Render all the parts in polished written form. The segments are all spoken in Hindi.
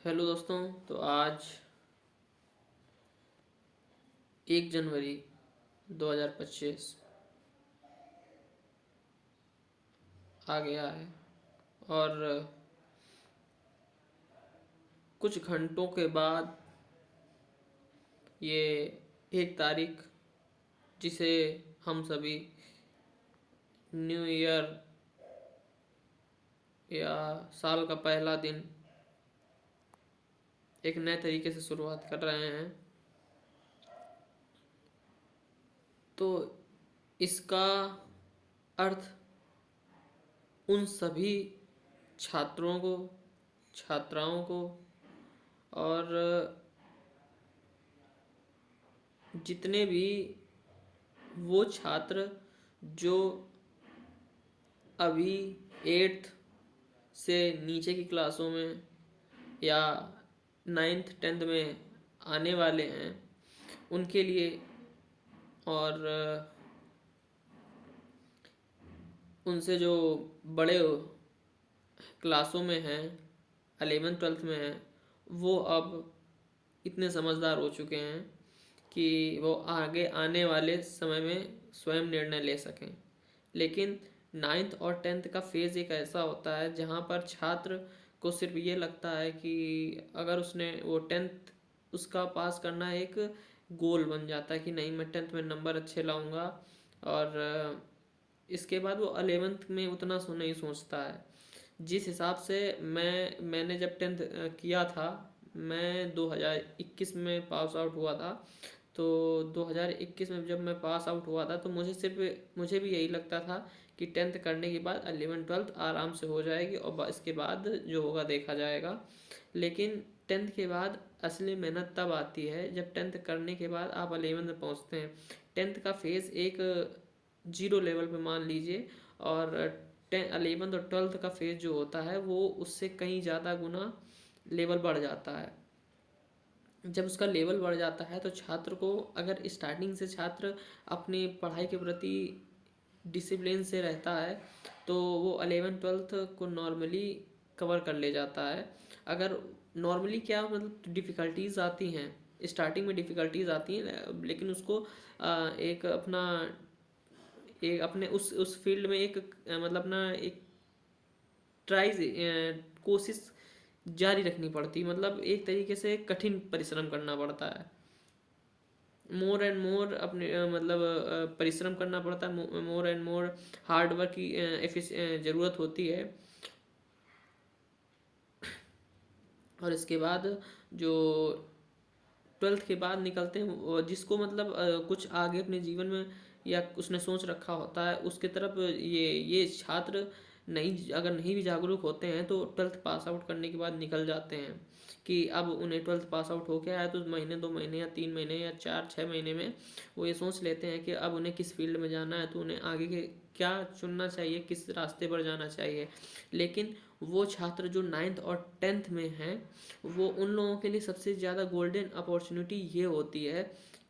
हेलो दोस्तों। तो आज 1 जनवरी 2025 आ गया है और कुछ घंटों के बाद ये एक तारीख जिसे हम सभी न्यू ईयर या साल का पहला दिन एक नए तरीके से शुरुआत कर रहे हैं। तो इसका अर्थ उन सभी छात्रों को, छात्राओं को और जितने भी वो छात्र जो अभी 8th से नीचे की क्लासों में या 9th 10th में आने वाले हैं उनके लिए, और उनसे जो बड़े क्लासों में हैं 11th 12th में हैं वो अब इतने समझदार हो चुके हैं कि वो आगे आने वाले समय में स्वयं निर्णय ले सकें। लेकिन 9th और 10th का फेज़ एक ऐसा होता है जहाँ पर छात्र को सिर्फ ये लगता है कि अगर उसने वो 10th उसका पास करना एक गोल बन जाता है कि नहीं, मैं 10th में नंबर अच्छे लाऊंगा, और इसके बाद वो 11th में उतना नहीं सोचता है। जिस हिसाब से मैंने जब 10th किया था, मैं 2021 में पास आउट हुआ था। तो 2021 में जब मैं पास आउट हुआ था तो मुझे भी यही लगता था कि 10th करने के बाद 11th 12th आराम से हो जाएगी और इसके बाद जो होगा देखा जाएगा। लेकिन 10th के बाद असली मेहनत तब आती है जब 10th करने के बाद आप 11th में पहुंचते हैं। 10th का फेज़ एक 0 लेवल पे मान लीजिए, और 11th और 12th का फेज़ जो होता है वो उससे कहीं ज़्यादा गुना लेवल बढ़ जाता है। जब उसका लेवल बढ़ जाता है तो छात्र को, अगर स्टार्टिंग से छात्र अपनी पढ़ाई के प्रति डिसिप्लिन से रहता है तो वो 11th 12th को नॉर्मली कवर कर ले जाता है। अगर नॉर्मली क्या मतलब डिफ़िकल्टीज़ आती हैं, स्टार्टिंग में डिफ़िकल्टीज़ आती हैं, लेकिन उसको एक अपने उस फील्ड में एक मतलब अपना एक ट्राई कोशिश जारी रखनी पड़ती, मतलब एक तरीके से कठिन परिश्रम करना पड़ता है। मोर एंड मोर अपने परिश्रम करना पड़ता है, more and more hard work की ज़रूरत होती है। और इसके बाद जो 12th के बाद निकलते हैं, जिसको मतलब कुछ आगे अपने जीवन में या उसने सोच रखा होता है उसके तरफ ये छात्र अगर नहीं भी जागरूक होते हैं तो 12th पास आउट करने के बाद निकल जाते हैं कि अब उन्हें 12th पास आउट हो गया है तो महीने 2 महीने या 3 महीने या 4-6 महीने में वो ये सोच लेते हैं कि अब उन्हें किस फील्ड में जाना है, तो उन्हें आगे के क्या चुनना चाहिए, किस रास्ते पर जाना चाहिए। लेकिन वो छात्र जो 9th और 10th में हैं वो उन लोगों के लिए सबसे ज़्यादा गोल्डन अपॉर्चुनिटी ये होती है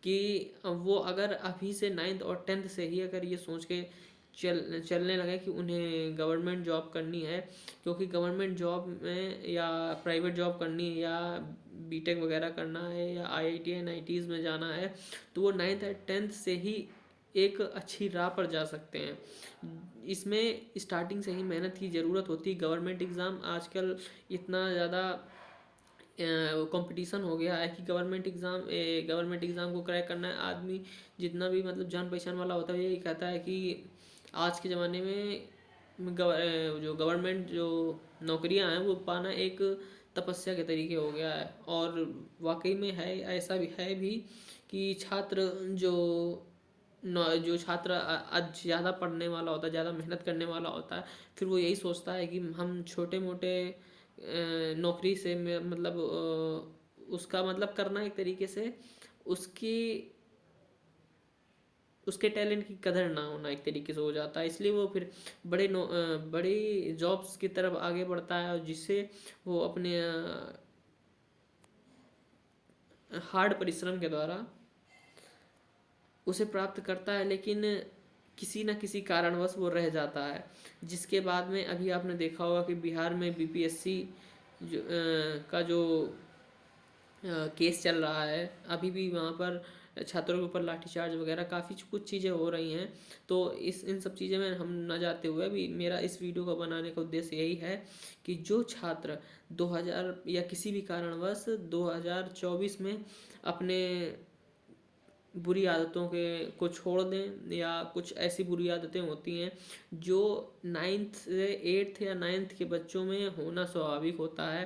कि वो अगर अभी से 9th और 10th से ही अगर ये सोच के चलने लगे कि उन्हें गवर्नमेंट जॉब करनी है, क्योंकि गवर्नमेंट जॉब में या प्राइवेट जॉब करनी है या बीटेक वगैरह करना है या आईआईटी एनआईटीज़ में जाना है, तो वो 9th और 10th से ही एक अच्छी राह पर जा सकते हैं। इसमें स्टार्टिंग से ही मेहनत की ज़रूरत होती है। गवर्नमेंट एग्ज़ाम आजकल इतना ज़्यादा कंपटीशन हो गया है कि गवर्नमेंट एग्ज़ाम को क्रैक करना है, आदमी जितना भी मतलब जान पहचान वाला होता है यही कहता है कि आज के ज़माने में जो गवर्नमेंट जो नौकरियां हैं वो पाना एक तपस्या के तरीके हो गया है। और वाकई में है, ऐसा भी है भी कि जो छात्र आज ज़्यादा पढ़ने वाला होता है, ज़्यादा मेहनत करने वाला होता है, फिर वो यही सोचता है कि हम छोटे मोटे नौकरी से मतलब उसका मतलब करना एक तरीके से उसकी उसके टैलेंट की कदर ना होना एक तरीके से हो जाता है। इसलिए वो फिर बड़ी जॉब्स की तरफ आगे बढ़ता है, और जिससे वो अपने हार्ड परिश्रम के द्वारा उसे प्राप्त करता है। लेकिन किसी न किसी कारणवश वो रह जाता है, जिसके बाद में अभी आपने देखा होगा कि बिहार में बीपीएससी का जो केस चल रहा है, अभी भी वहाँ पर छात्रों के ऊपर लाठीचार्ज वगैरह काफ़ी कुछ चीज़ें हो रही हैं। तो इन सब चीज़ें में हम ना जाते हुए भी मेरा इस वीडियो को बनाने का उद्देश्य यही है कि जो छात्र 2000 या किसी भी कारणवश 2024 में अपने बुरी आदतों के को छोड़ दें, या कुछ ऐसी बुरी आदतें होती हैं जो 9th से 8th या 9th के बच्चों में होना स्वाभाविक होता है।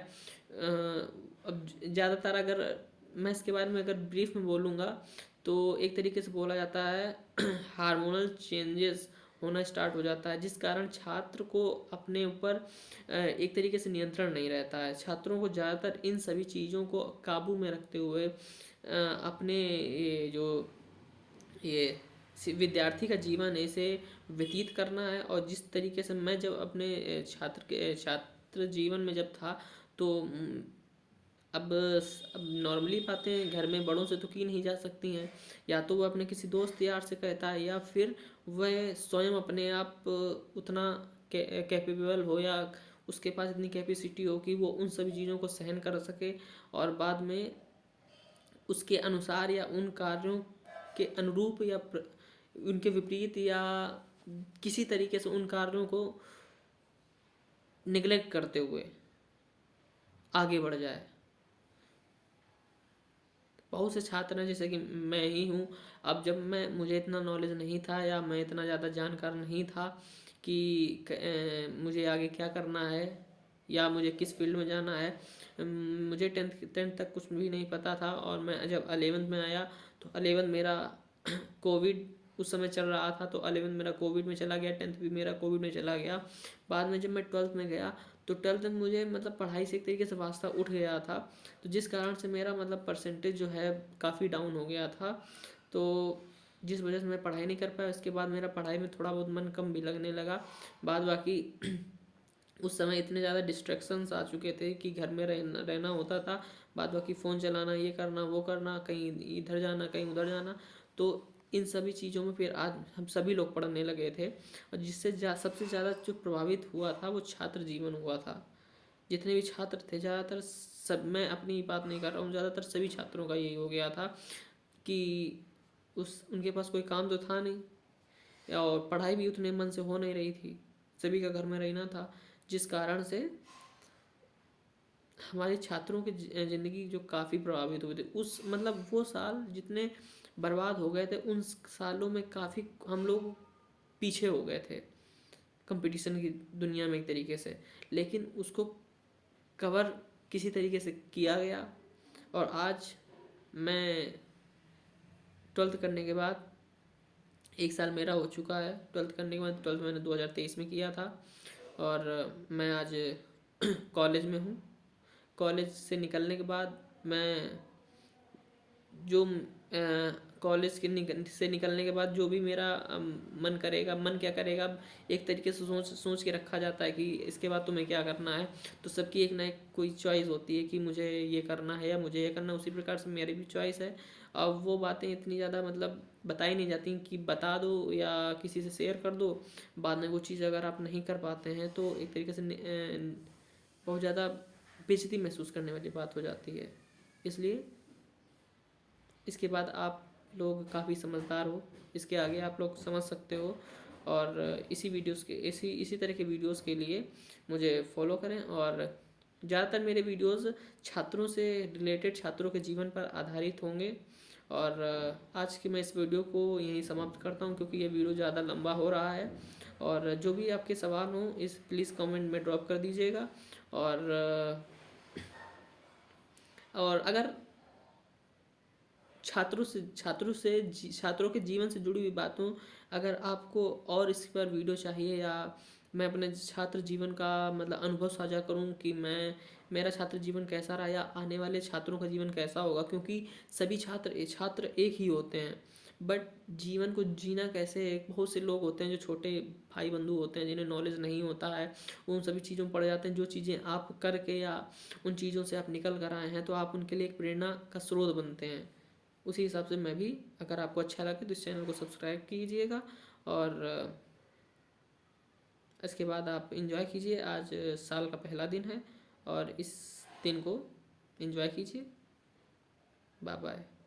अब ज़्यादातर अगर मैं इसके बारे में अगर ब्रीफ में बोलूँगा तो एक तरीके से बोला जाता है हार्मोनल चेंजेस होना स्टार्ट हो जाता है, जिस कारण छात्र को अपने ऊपर एक तरीके से नियंत्रण नहीं रहता है। छात्रों को ज़्यादातर इन सभी चीज़ों को काबू में रखते हुए अपने ये विद्यार्थी का जीवन ऐसे व्यतीत करना है। और जिस तरीके से मैं जब अपने छात्र जीवन में जब था तो अब नॉर्मली बातें घर में बड़ों से तो की नहीं जा सकती हैं, या तो वह अपने किसी दोस्त यार से कहता है, या फिर वह स्वयं अपने आप उतना कैपेबल हो, या उसके पास इतनी कैपेसिटी हो कि वो उन सभी चीज़ों को सहन कर सके और बाद में उसके अनुसार या उन कार्यों के अनुरूप या उनके विपरीत या किसी तरीके से उन कार्यों को निगलेक्ट करते हुए आगे बढ़ जाए। बहुत से छात्र हैं, जैसे कि मैं ही हूँ। अब जब मुझे इतना नॉलेज नहीं था या मैं इतना ज़्यादा जानकार नहीं था कि मुझे आगे क्या करना है या मुझे किस फील्ड में जाना है। मुझे टेंथ तक कुछ भी नहीं पता था, और मैं जब 11th में आया तो 11th मेरा कोविड उस समय चल रहा था, तो 11th मेरा कोविड में चला गया, 10th भी मेरा कोविड में चला गया। बाद में जब मैं 12th में गया तो 12th में मुझे मतलब पढ़ाई से एक तरीके से वास्ता उठ गया था, तो जिस कारण से मेरा मतलब परसेंटेज जो है काफ़ी डाउन हो गया था। तो जिस वजह से मैं पढ़ाई नहीं कर पाया। उसके बाद मेरा पढ़ाई में थोड़ा बहुत मन कम भी लगने लगा। बाद बाकी उस समय इतने ज़्यादा डिस्ट्रैक्शंस आ चुके थे कि घर में रहना होता था, बाद बाकी फ़ोन चलाना, ये करना वो करना, कहीं इधर जाना कहीं उधर जाना। तो इन सभी चीज़ों में फिर आज हम सभी लोग पढ़ने लगे थे, और जिससे सबसे ज़्यादा जो प्रभावित हुआ था वो छात्र जीवन हुआ था। जितने भी छात्र थे ज़्यादातर, सब, मैं अपनी बात नहीं कर रहा हूँ, ज़्यादातर सभी छात्रों का यही हो गया था कि उनके पास कोई काम तो था नहीं, और पढ़ाई भी उतने मन से हो नहीं रही थी, सभी का घर में रहना था, जिस कारण से हमारे छात्रों की ज़िंदगी जो काफ़ी प्रभावित हुए थे। उस मतलब वो साल जितने बर्बाद हो गए थे, उन सालों में काफ़ी हम लोग पीछे हो गए थे कंपटीशन की दुनिया में एक तरीके से, लेकिन उसको कवर किसी तरीके से किया गया। और आज मैं 12th करने के बाद, एक साल मेरा हो चुका है 12th करने के बाद। 12th मैंने 2023 में किया था, और मैं आज कॉलेज में हूँ। कॉलेज से निकलने के बाद मैं जो कॉलेज से निकलने के बाद जो भी मेरा मन करेगा, मन क्या करेगा, एक तरीके से सोच के रखा जाता है कि इसके बाद तुम्हें क्या करना है। तो सबकी एक ना एक कोई चॉइस होती है कि मुझे ये करना है या मुझे ये करना है। उसी प्रकार से मेरी भी चॉइस है। अब वो बातें इतनी ज़्यादा मतलब बताई नहीं जाती कि बता दो या किसी से शेयर कर दो, बाद में वो चीज़ अगर आप नहीं कर पाते हैं तो एक तरीके से बहुत ज़्यादा बेइज्जती महसूस करने वाली बात हो जाती है। इसलिए इसके बाद आप लोग काफ़ी समझदार हो, इसके आगे आप लोग समझ सकते हो। और इसी तरह के वीडियोस के लिए मुझे फॉलो करें। और ज़्यादातर मेरे वीडियोस छात्रों से रिलेटेड, छात्रों के जीवन पर आधारित होंगे। और आज की मैं इस वीडियो को यहीं समाप्त करता हूँ, क्योंकि ये वीडियो ज़्यादा लंबा हो रहा है। और जो भी आपके सवाल हों इस प्लीज़ कमेंट में ड्रॉप कर दीजिएगा। और अगर छात्रों के जीवन से जुड़ी हुई बातों, अगर आपको और इस पर वीडियो चाहिए, या मैं अपने छात्र जीवन का मतलब अनुभव साझा करूं कि मेरा छात्र जीवन कैसा रहा या आने वाले छात्रों का जीवन कैसा होगा, क्योंकि सभी छात्र एक ही होते हैं, बट जीवन को जीना कैसे, बहुत से लोग होते हैं जो छोटे भाई बंधु होते हैं जिन्हें नॉलेज नहीं होता है, उन सभी चीज़ों में पड़ जाते हैं। जो चीज़ें आप करके या उन चीज़ों से आप निकल कर आए हैं तो आप उनके लिए एक प्रेरणा का स्रोत बनते हैं। उसी हिसाब से मैं भी, अगर आपको अच्छा लगे तो इस चैनल को सब्सक्राइब कीजिएगा। और इसके बाद आप एंजॉय कीजिए। आज साल का पहला दिन है और इस दिन को एंजॉय कीजिए। Bye bye.